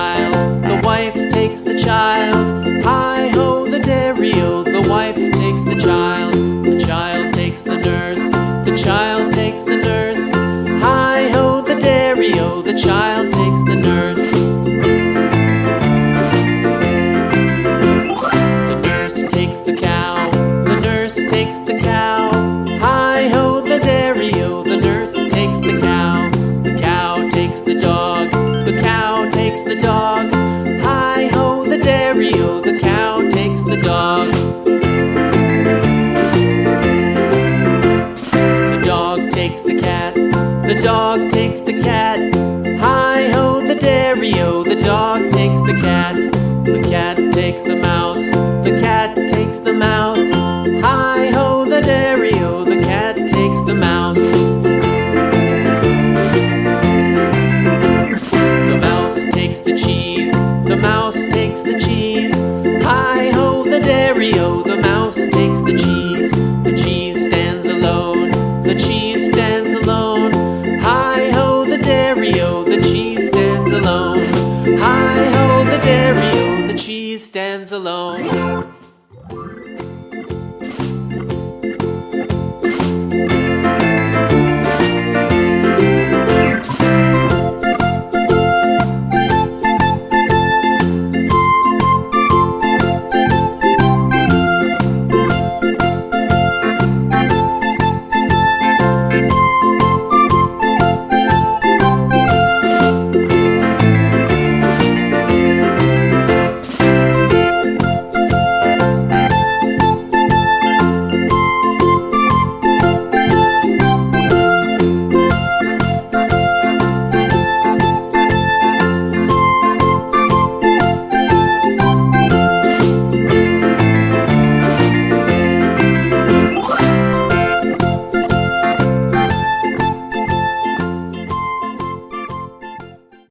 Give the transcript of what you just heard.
child, the wife takes the child. Hi-ho, the dairy-o, the wife takes the child takes the nurse, the child takes the nurse. Hi-ho, the dairy-o, the child takes the nurse. The nurse takes the cow, the nurse takes the cow. Hi-ho, the dairy-o, the nurse takes the cow. The cow takes the dog, the cow takes the dog. Hi-ho, the dairy-o, the cow takes the dog. The dog takes the cat, the dog takes the cat. Hi-ho, the dairy-o, the dog takes the cat. The cat takes the mouse, the cat takes the mouse. Hi-ho, the dairy-o, the cat takes the mouse. The mouse takes the cheese, the mouse takes the cheese. Hi-ho, the dairy-o, the mouse takes the cheese. The cheese stands alone, the cheese stands alone. Hi-ho, the dairy-o, the cheese stands alone. Hi-ho, the dairy-o, the cheese stands alone.